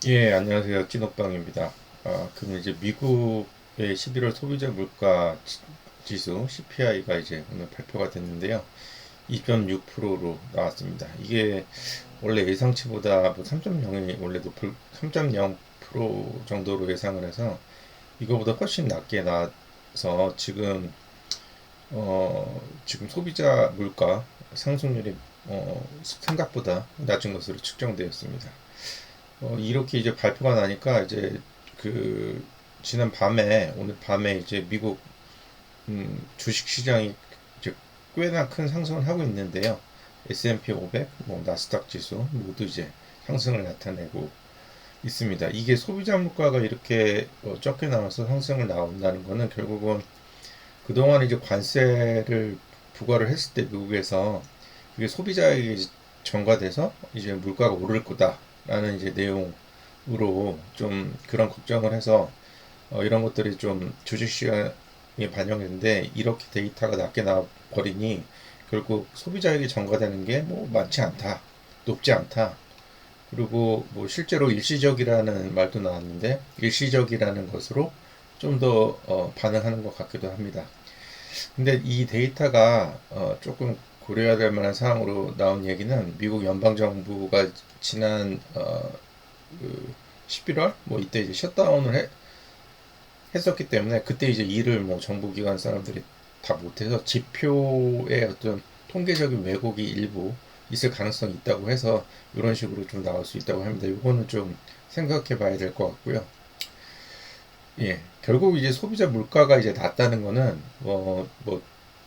예, 안녕하세요. 찐옥방입니다. 그럼 이제 미국의 11월 소비자 물가 지수 CPI가 이제 오늘 발표가 됐는데요. 2.6%로 나왔습니다. 이게 원래 예상치보다 뭐 3.0이 원래 높을 3.0% 정도로 예상을 해서 이거보다 훨씬 낮게 나와서 지금 소비자 물가 상승률이 생각보다 낮은 것으로 측정되었습니다. 이렇게 이제 발표가 나니까 이제 그 지난 밤에 오늘 밤에 이제 미국 주식 시장이 이제 꽤나 큰 상승을 하고 있는데요. S&P 500, 뭐 나스닥 지수 모두 이제 상승을 나타내고 있습니다. 이게 소비자 물가가 이렇게 적게 나와서 상승을 나온다는 거는 결국은 그동안 이제 관세를 부과를 했을 때 미국에서 그게 소비자에게 전가돼서 이제 물가가 오를 거다라는 이제 내용으로 좀 그런 걱정을 해서 이런 것들이 좀 주식시장에 반영했는데 이렇게 데이터가 낮게 나와버리니 결국 소비자에게 전가되는 게 뭐 많지 않다, 높지 않다. 그리고 뭐 실제로 일시적이라는 말도 나왔는데 일시적이라는 것으로 좀 더 반응하는 것 같기도 합니다. 근데 이 데이터가 조금 고려해야 될 만한 사항으로 나온 얘기는 미국 연방정부가 지난 그 11월 뭐 이때 이제 했었기 때문에 그때 이제 일을 뭐 정부기관 사람들이 다 못해서 지표의 어떤 통계적인 왜곡이 일부 있을 가능성이 있다고 해서 이런 식으로 좀 나올 수 있다고 합니다. 이거는 좀 생각해 봐야 될 것 같고요. 예, 결국 이제 소비자 물가가 이제 낮다는 거는 뭐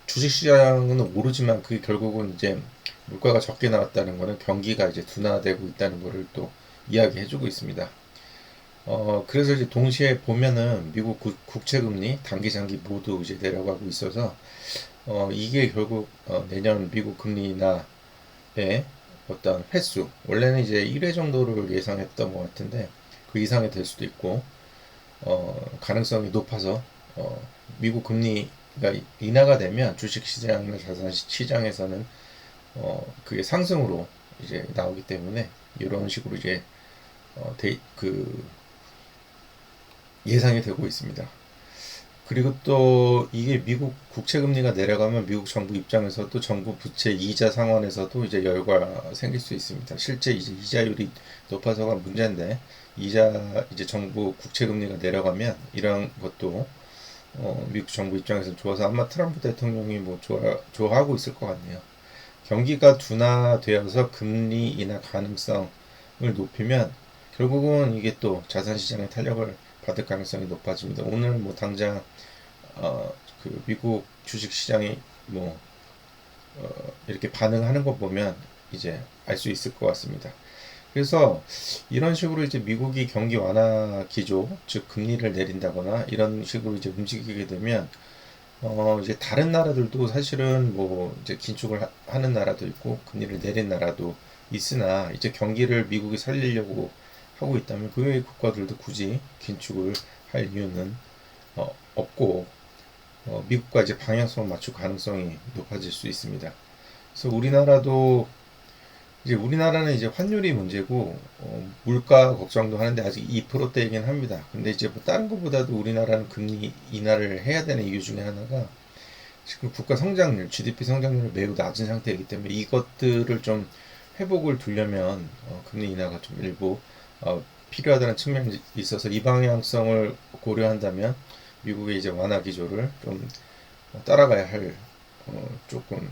주식시장은 오르지만 그게 결국은 이제 물가가 적게 나왔다는 거는 경기가 이제 둔화되고 있다는 거를 또 이야기해주고 있습니다. 그래서 이제 동시에 보면은 미국 국채금리 단기 장기 모두 이제 내려가고 있어서 이게 결국 내년 미국 금리 인하의 어떤 횟수 원래는 이제 1회 정도를 예상했던 것 같은데 그 이상이 될 수도 있고 가능성이 높아서 미국 금리가 인하가 되면 주식시장이나 자산시장에서는 그게 상승으로 이제 나오기 때문에 이런 식으로 이제 그 예상이 되고 있습니다. 그리고 또 이게 미국 국채 금리가 내려가면 미국 정부 입장에서도 정부 부채 이자 상환에서도 이제 열과 생길 수 있습니다. 실제 이제 이자율이 높아서가 문제인데 이제 정부 국채 금리가 내려가면 이런 것도 미국 정부 입장에서 좋아서 아마 트럼프 대통령이 뭐 좋아하고 있을 것 같네요. 경기가 둔화되어서 금리 인하 가능성을 높이면 결국은 이게 또 자산시장의 탄력을 받을 가능성이 높아집니다. 오늘 뭐 당장 그 미국 주식시장이 뭐 이렇게 반응하는 거 보면 이제 알 수 있을 것 같습니다. 그래서 이런 식으로 이제 미국이 경기 완화 기조, 즉 금리를 내린다거나 이런 식으로 이제 움직이게 되면 이제 다른 나라들도 사실은 뭐 이제 긴축을 하는 나라도 있고 금리를 내린 나라도 있으나 이제 경기를 미국이 살리려고 하고 있다면 그 외의 국가들도 굳이 긴축을 할 이유는 없고 미국과 이제 방향성을 맞출 가능성이 높아질 수 있습니다. 그래서 우리나라는 이제 환율이 문제고 물가 걱정도 하는데 아직 2%대이긴 합니다. 근데 이제 뭐 다른 것보다도 우리나라는 금리 인하를 해야 되는 이유 중에 하나가 지금 국가 성장률, GDP 성장률이 매우 낮은 상태이기 때문에 이것들을 좀 회복을 두려면 금리 인하가 좀 일부 필요하다는 측면이 있어서 이 방향성을 고려한다면 미국의 이제 완화 기조를 좀 따라가야 할 조금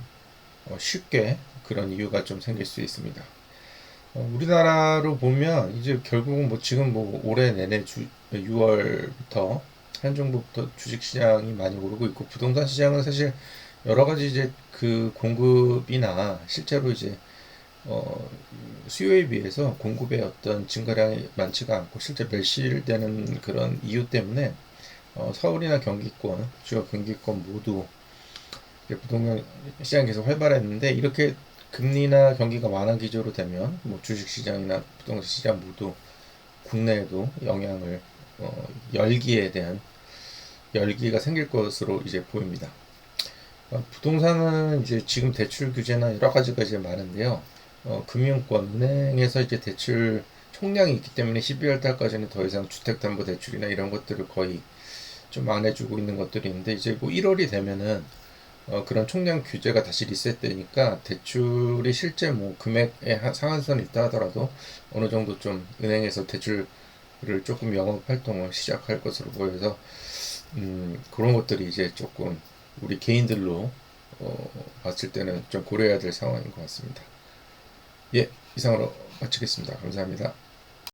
쉽게 그런 이유가 좀 생길 수 있습니다. 우리나라로 보면 이제 결국은 뭐 지금 뭐 올해 내내 6월부터 한 정도부터 주식시장이 많이 오르고 있고 부동산 시장은 사실 여러 가지 이제 그 공급이나 실제로 이제 어, 수요에 비해서 공급의 어떤 증가량이 많지가 않고 실제 멸실되는 그런 이유 때문에 서울이나 경기권, 주요 경기권 모두 부동산 시장이 계속 활발했는데 이렇게 금리나 경기가 완화 기조로 되면 뭐 주식시장이나 부동산 시장 모두 국내에도 영향을 열기에 대한 열기가 생길 것으로 이제 보입니다. 부동산은 이제 지금 대출 규제나 여러 가지가 이제 많은데요. 금융권, 은행에서 이제 대출 총량이 있기 때문에 12월 달까지는 더 이상 주택담보대출이나 이런 것들을 거의 좀 안 해주고 있는 것들이 있는데, 이제 뭐 1월이 되면은 그런 총량 규제가 다시 리셋되니까 대출이 실제 뭐 금액의 상한선이 있다 하더라도 어느 정도 좀 은행에서 대출을 조금 영업 활동을 시작할 것으로 보여서 그런 것들이 이제 조금 우리 개인들로 봤을 때는 좀 고려해야 될 상황인 것 같습니다. 예, 이상으로 마치겠습니다. 감사합니다.